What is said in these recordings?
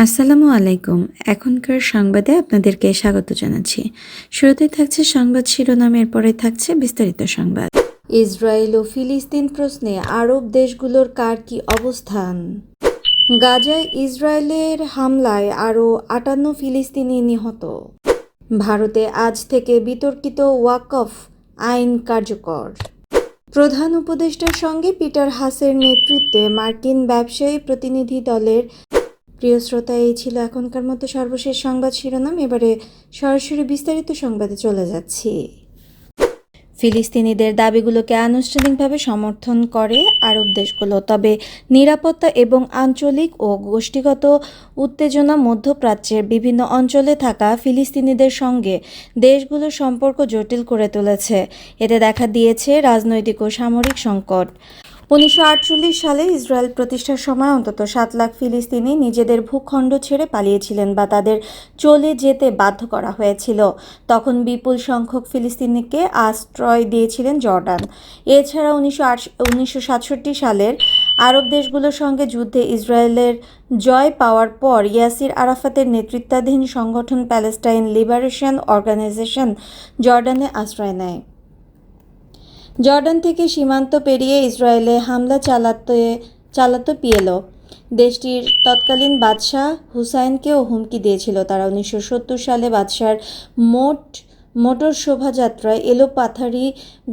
আসসালামু আলাইকুম। এখনকার সংবাদে আপনাদেরকে স্বাগত জানাচ্ছি। শুরুতেই থাকছে সংবাদ শিরোনাম, এরপরে থাকছে বিস্তারিত সংবাদ। ইসরায়েল ও ফিলিস্তিন প্রশ্নে আরব দেশগুলোর কার কী অবস্থান? গাজায় ইসরায়েলের হামলায় আরও ৫৮ ফিলিস্তিনি নিহত। ভারতে আজ থেকে বিতর্কিত ওয়াকফ আইন কার্যকর। প্রধান উপদেষ্টার সঙ্গে পিটার হাসের নেতৃত্বে মার্কিন ব্যবসায়ী প্রতিনিধি দলের। প্রিয় শ্রোতা, এই ছিল এখনকার মতো সর্বশেষ সংবাদ শিরোনাম। এবারে সরাসরি বিস্তারিত সংবাদে চলে যাচ্ছি। ফিলিস্তিনিদের দাবিগুলোকে আনুষ্ঠানিকভাবে সমর্থন করে আরব দেশগুলো, তবে নিরাপত্তা এবং আঞ্চলিক ও গোষ্ঠীগত উত্তেজনা মধ্যপ্রাচ্যের বিভিন্ন অঞ্চলে থাকা ফিলিস্তিনিদের সঙ্গে দেশগুলোর সম্পর্ক জটিল করে তুলেছে। এতে দেখা দিয়েছে রাজনৈতিক ও সামরিক সংকট। ১৯৪৮ সালে ইসরায়েল প্রতিষ্ঠার সময় অন্তত ৭ লাখ ফিলিস্তিনি নিজেদের ভূখণ্ড ছেড়ে পালিয়েছিলেন বা তাদের চলে যেতে বাধ্য করা হয়েছিল। তখন বিপুল সংখ্যক ফিলিস্তিনিকে আশ্রয় দিয়েছিলেন জর্ডান। এছাড়া ১৯৬৭ সালের আরব দেশগুলোর সঙ্গে যুদ্ধে ইসরায়েলের জয় পাওয়ার পর ইয়াসির আরাফাতের নেতৃত্বাধীন সংগঠন প্যালেস্টাইন লিবারেশন অর্গানাইজেশন জর্ডানে আশ্রয় নেয়। জর্ডান থেকে সীমান্ত পেরিয়ে ইসরায়েলে হামলা চালাতো পিএলও দেশটির তৎকালীন বাদশাহ হুসাইনকেও হুমকি দিয়েছিল। তারা ১৯৭০ সালে বাদশার মোটর শোভাযাত্রায় এলোপাথারি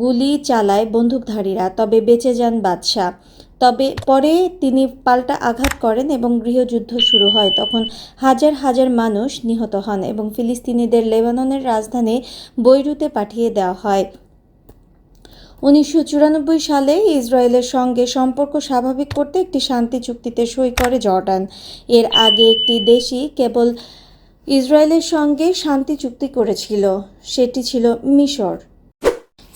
গুলি চালায় বন্দুকধারীরা, তবে বেঁচে যান বাদশাহ। তবে পরে তিনি পাল্টা আঘাত করেন এবং গৃহযুদ্ধ শুরু হয়। তখন হাজার হাজার মানুষ নিহত হন এবং ফিলিস্তিনিদের লেবাননের রাজধানী বৈরুতে পাঠিয়ে দেওয়া হয়। ১৯৯৪ সালে ইসরায়েলের সঙ্গে সম্পর্ক স্বাভাবিক করতে একটি শান্তি চুক্তিতে সই করে জর্ডান। এর আগে একটি দেশই কেবল ইসরায়েলের সঙ্গে শান্তি চুক্তি করেছিল, সেটি ছিল মিশর।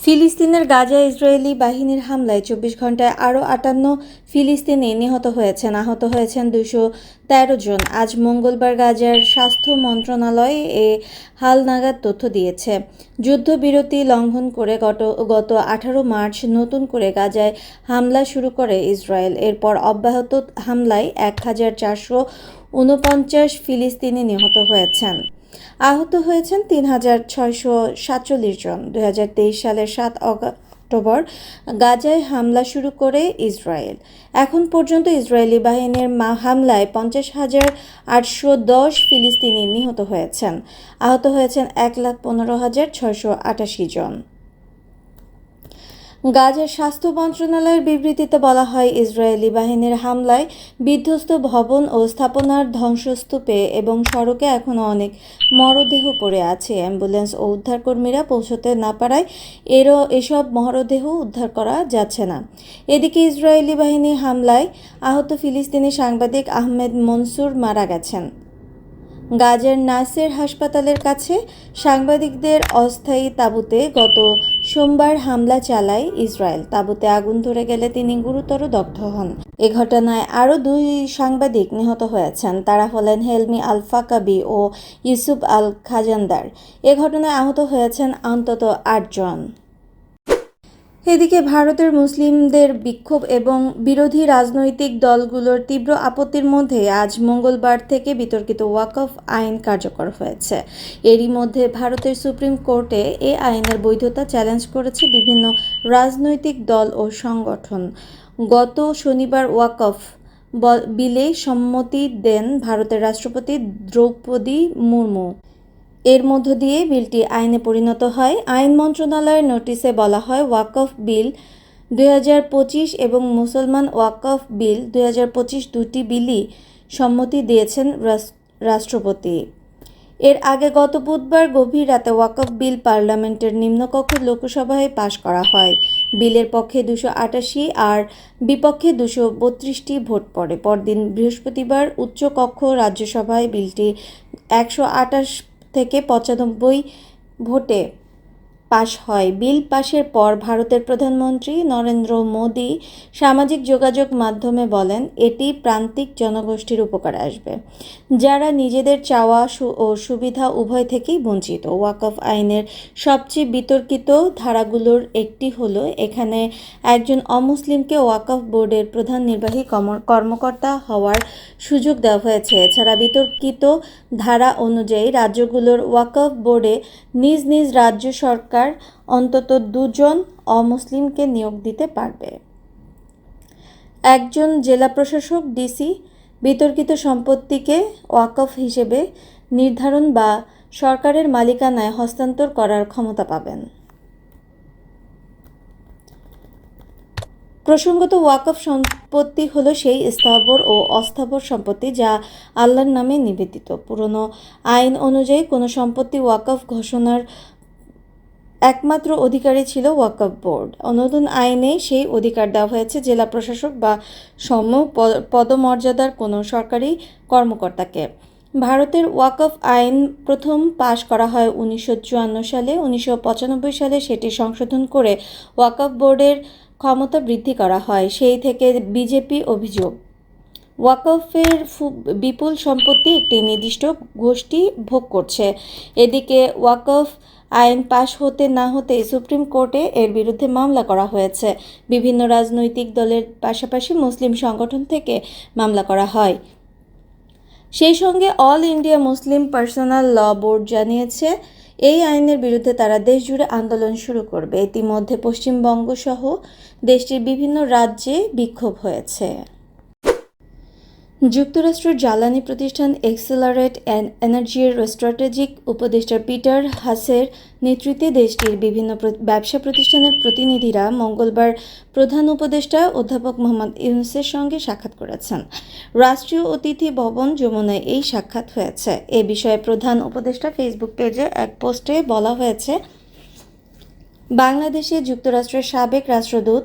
ফিলিস্তিনের গাজায় ইসরায়েলি বাহিনীর হামলায় ২৪ ঘণ্টায় আরও ৫৮ ফিলিস্তিনি নিহত হয়েছেন। আহত হয়েছেন ২১৩ জন। আজ মঙ্গলবার গাজার স্বাস্থ্য মন্ত্রণালয় এ হালনাগাদ তথ্য দিয়েছে। যুদ্ধবিরতি লঙ্ঘন করে গত ১৮ মার্চ নতুন করে গাজায় হামলা শুরু করে ইসরায়েল। এরপর অব্যাহত হামলায় ১,৪৪৯ ফিলিস্তিনি নিহত হয়েছেন। আহত হয়েছেন ৩,৬৪৭ জন। ২০২৩ সালের ৭ অক্টোবর গাজায় হামলা শুরু করে ইসরায়েল। এখন পর্যন্ত ইসরায়েলি বাহিনীর হামলায় ৫০,৮১০ ফিলিস্তিনি নিহত হয়েছেন। আহত হয়েছেন ১,১৫,৬৮৮ জন। গাজার স্বাস্থ্য মন্ত্রণালয়ের বিবৃতিতে বলা হয়, ইসরায়েলি বাহিনীর হামলায় বিধ্বস্ত ভবন ও স্থাপনার ধ্বংসস্তূপে এবং সড়কে এখনও অনেক মরদেহ পড়ে আছে। অ্যাম্বুলেন্স ও উদ্ধারকর্মীরা পৌঁছতে না পারায় এসব মরদেহ উদ্ধার করা যাচ্ছে না। এদিকে ইসরায়েলি বাহিনীর হামলায় আহত ফিলিস্তিনি সাংবাদিক আহমেদ মনসুর মারা গেছেন। গাজার নাসের হাসপাতালের কাছে সাংবাদিকদের অস্থায়ী তাঁবুতে গত সোমবার হামলা চালায় ইসরায়েল। তাঁবুতে আগুন ধরে গেলে তিনি গুরুতর দগ্ধ হন। এ ঘটনায় আরও ২ সাংবাদিক নিহত হয়েছেন। তারা হলেন হেলমি আল ফাকাবি ও ইউসুফ আল খাজানদার। এ ঘটনায় আহত হয়েছেন অন্তত ৮ জন। এদিকে ভারতের মুসলিমদের বিক্ষোভ এবং বিরোধী রাজনৈতিক দলগুলোর তীব্র আপত্তির মধ্যে আজ মঙ্গলবার থেকে বিতর্কিত ওয়াকফ আইন কার্যকর হয়েছে। এরই মধ্যে ভারতের সুপ্রিম কোর্টে এ আইনের বৈধতা চ্যালেঞ্জ করেছে বিভিন্ন রাজনৈতিক দল ও সংগঠন। গত শনিবার ওয়াকফ বিলে সম্মতি দেন ভারতের রাষ্ট্রপতি দ্রৌপদী মুর্মু। এর মধ্য দিয়ে বিলটি আইনে পরিণত হয়। আইন মন্ত্রণালয়ের নোটিশে বলা হয়, ওয়াকফ বিল ২০২৫ এবং মুসলমান ওয়াকফ বিল ২০২৫ দুটি বিলই সম্মতি দিয়েছেন রাষ্ট্রপতি। এর আগে গত বুধবার গভীর রাতে ওয়াকফ বিল পার্লামেন্টের নিম্নকক্ষ লোকসভায় পাশ করা হয়। বিলের পক্ষে ২৮৮ আর বিপক্ষে ২৩২টি ভোট পড়ে। পরদিন বৃহস্পতিবার উচ্চকক্ষ রাজ্যসভায় বিলটি ১২৮ থেকে ৯৫ ভোটে পাশ হয়। বিল পাশের পর ভারতের প্রধানমন্ত্রী নরেন্দ্র মোদী সামাজিক যোগাযোগ মাধ্যমে বলেন, এটি প্রান্তিক জনগোষ্ঠীর উপকারে আসবে, যারা নিজেদের চাওয়া ও সুবিধা উভয় থেকেই বঞ্চিত। ওয়াকফ আইনের সবচেয়ে বিতর্কিত ধারাগুলোর একটি হলো এখানে একজন অমুসলিমকে ওয়াকফ বোর্ডের প্রধান নির্বাহী কর্মকর্তা হওয়ার সুযোগ দেওয়া হয়েছে। এছাড়া বিতর্কিত ধারা অনুযায়ী রাজ্যগুলোর ওয়াকফ বোর্ডে নিজ নিজ রাজ্য সরকার অন্তত 2 জন অমুসলিমকে নিয়োগ দিতে পারবে। একজন জেলা প্রশাসক ডিসি বিতর্কিত সম্পত্তিকে ওয়াকফ হিসেবে নির্ধারণ বা সরকারের মালিকানায় হস্তান্তর করার ক্ষমতা পাবেন। প্রসঙ্গত, ওয়াকফ সম্পত্তি হলো সেই স্থাবর ও অস্থাবর সম্পত্তি যা আল্লাহর নামে নিবেদিত। পুরনো আইন অনুযায়ী কোনো সম্পত্তি ওয়াকফ ঘোষণার একমাত্র অধিকারী ছিল ওয়াকফ বোর্ড। নতুন আইনে সেই অধিকার দেওয়া হয়েছে জেলা প্রশাসক বা সম পদমর্যাদার কোনো সরকারি কর্মকর্তাকে। ভারতের ওয়াকফ আইন প্রথম পাশ করা হয় 1954 সালে। 1995 সালে সেটি সংশোধন করে ওয়াকফ বোর্ডের ক্ষমতা বৃদ্ধি করা হয়। সেই থেকে বিজেপি অভিযোগ, ওয়াকফের বিপুল সম্পত্তি একটি নির্দিষ্ট গোষ্ঠী ভোগ করছে। এদিকে ওয়াকফ আইন পাশ হতে না হতেই সুপ্রিম কোর্টে এর বিরুদ্ধে মামলা করা হয়েছে। বিভিন্ন রাজনৈতিক দলের পাশাপাশি মুসলিম সংগঠন থেকে মামলা করা হয়। সেই সঙ্গে অল ইন্ডিয়া মুসলিম পার্সোনাল ল বোর্ড জানিয়েছে, এই আইনের বিরুদ্ধে তারা দেশজুড়ে আন্দোলন শুরু করবে। ইতিমধ্যে পশ্চিমবঙ্গ সহ দেশটির বিভিন্ন রাজ্যে বিক্ষোভ হয়েছে। যুক্তরাষ্ট্রের জ্বালানি প্রতিষ্ঠান এক্সেলারেট এনার্জির স্ট্র্যাটেজিক উপদেষ্টা পিটার হাসের নেতৃত্বে দেশটির বিভিন্ন ব্যবসা প্রতিষ্ঠানের প্রতিনিধিরা মঙ্গলবার প্রধান উপদেষ্টা অধ্যাপক মোহাম্মদ ইউনূসের সঙ্গে সাক্ষাৎ করেছেন। রাষ্ট্রীয় অতিথি ভবন যমুনায় এই সাক্ষাৎ হয়েছে। এ বিষয়ে প্রধান উপদেষ্টা ফেসবুক পেজে এক পোস্টে বলা হয়েছে, বাংলাদেশে যুক্তরাষ্ট্রের সাবেক রাষ্ট্রদূত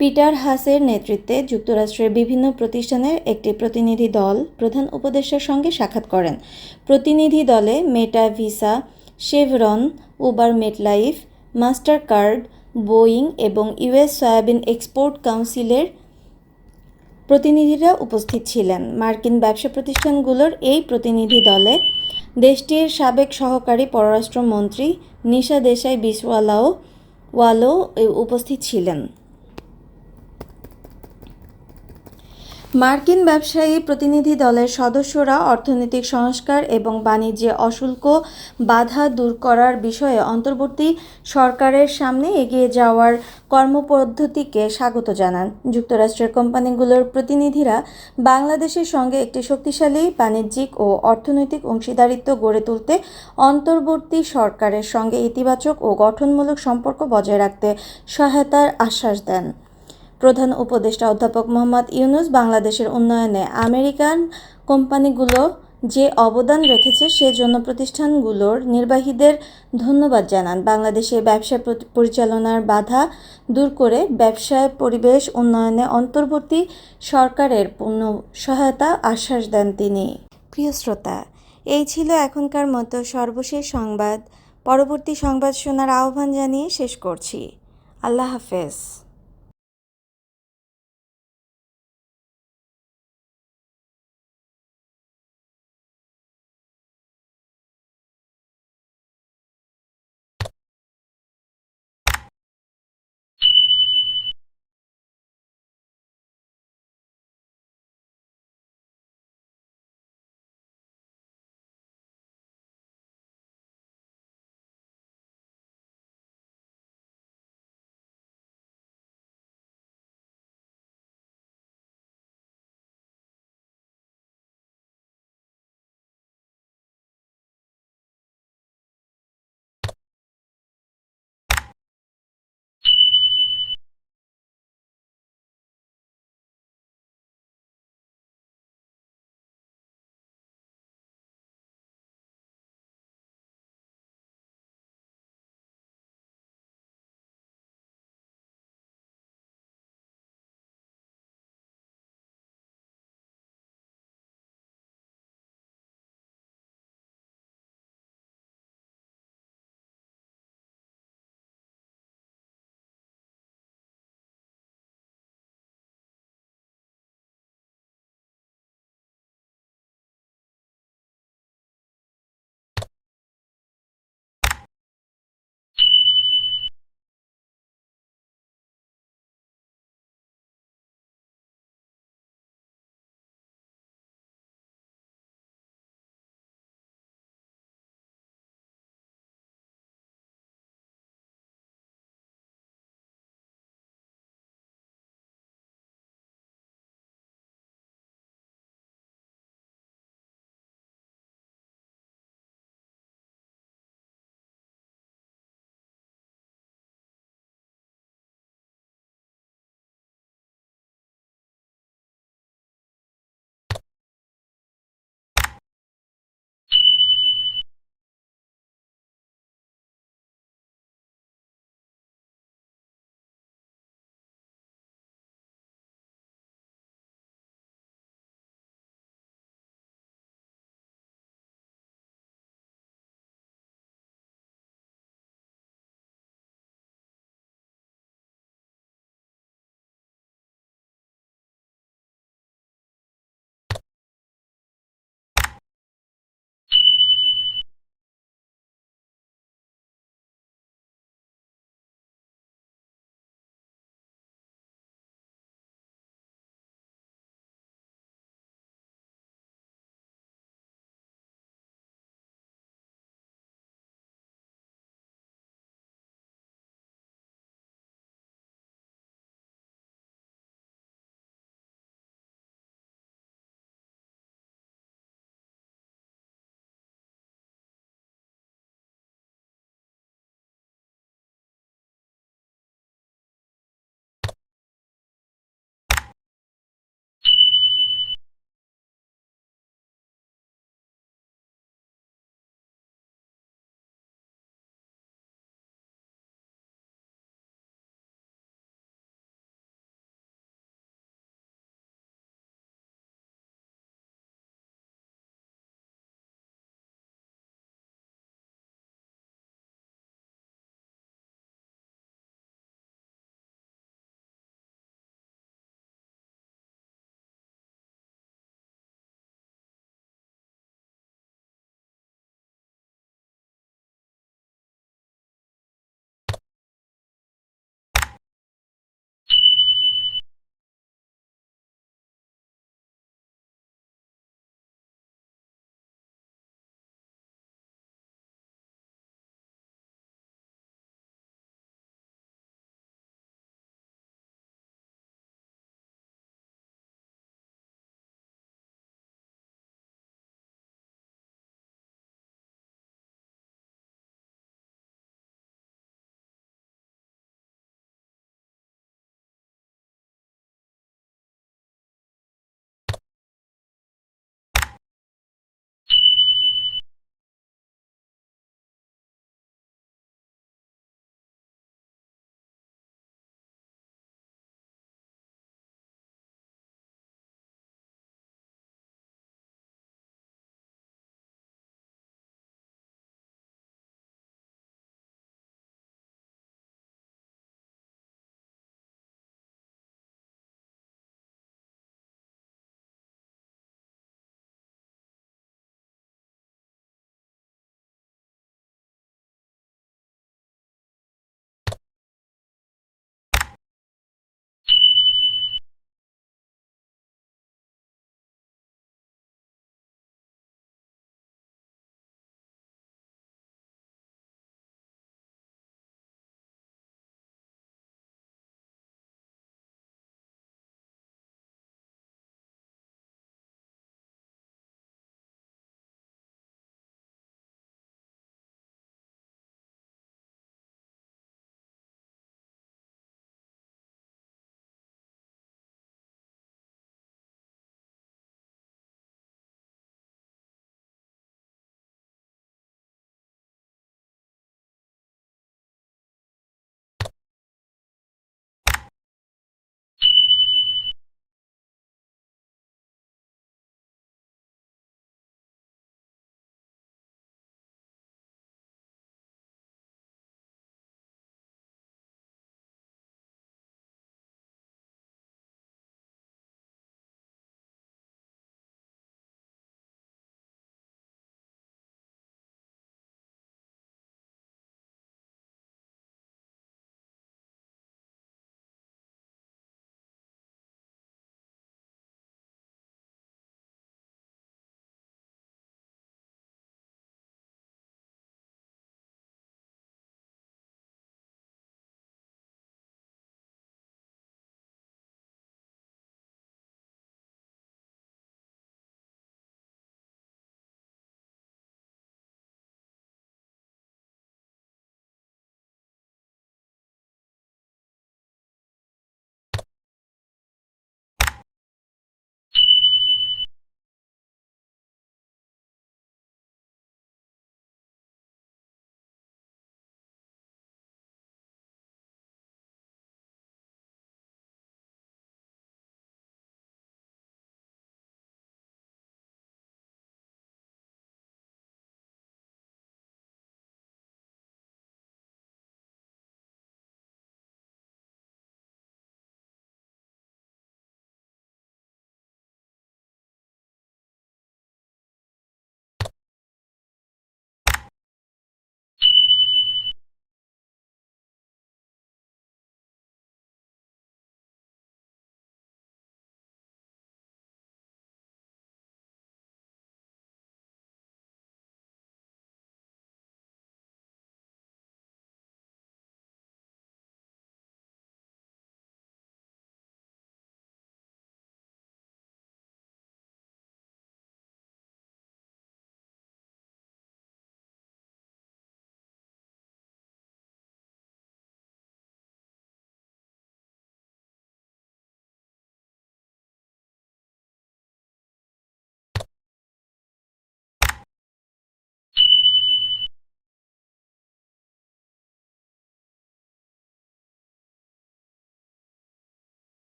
পিটার হাসের নেতৃত্বে যুক্তরাষ্ট্রের বিভিন্ন প্রতিষ্ঠানের একটি প্রতিনিধি দল প্রধান উপদেষ্টার সঙ্গে সাক্ষাৎ করেন। প্রতিনিধি দলে Meta, Visa, Chevron, Uber, MetLife, Mastercard, Boeing এবং ইউএস সয়াবিন এক্সপোর্ট কাউন্সিলের প্রতিনিধিরা উপস্থিত ছিলেন। মার্কিন ব্যবসা প্রতিষ্ঠানগুলোর এই প্রতিনিধি দলে দেশটির সাবেক সহকারী পররাষ্ট্রমন্ত্রী নিশা দেশাই বিসওয়ালও উপস্থিত ছিলেন। মার্কিন ব্যবসায়ী প্রতিনিধি দলের সদস্যরা অর্থনৈতিক সংস্কার এবং বাণিজ্যে অশুল্ক বাধা দূর করার বিষয়ে অন্তর্বর্তী সরকারের সামনে এগিয়ে যাওয়ার কর্মপদ্ধতিকে স্বাগত জানান। যুক্তরাষ্ট্রের কোম্পানিগুলোর প্রতিনিধিরা বাংলাদেশের সঙ্গে একটি শক্তিশালী বাণিজ্যিক ও অর্থনৈতিক অংশীদারিত্ব গড়ে তুলতে অন্তর্বর্তী সরকারের সঙ্গে ইতিবাচক ও গঠনমূলক সম্পর্ক বজায় রাখতে সহায়তার আশ্বাস দেন। প্রধান উপদেষ্টা অধ্যাপক মোহাম্মদ ইউনূস বাংলাদেশের উন্নয়নে আমেরিকান কোম্পানিগুলো যে অবদান রেখেছে সেজন্য প্রতিষ্ঠানগুলোর নির্বাহীদের ধন্যবাদ জানান। বাংলাদেশে ব্যবসা পরিচালনার বাধা দূর করে ব্যবসায় পরিবেশ উন্নয়নে অন্তর্বর্তী সরকারের পূর্ণ সহায়তা আশ্বাস দেন তিনি। প্রিয় শ্রোতা, এই ছিল এখনকার মতো সর্বশেষ সংবাদ। পরবর্তী সংবাদ শোনার আহ্বান জানিয়ে শেষ করছি। আল্লাহ হাফেজ।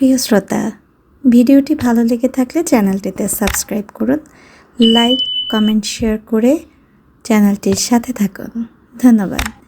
প্রিয় শ্রোতা, ভিডিওটি ভালো লেগে থাকলে চ্যানেলটিতে সাবস্ক্রাইব করুন, লাইক, কমেন্ট, শেয়ার করে চ্যানেলটির সাথে থাকুন। ধন্যবাদ।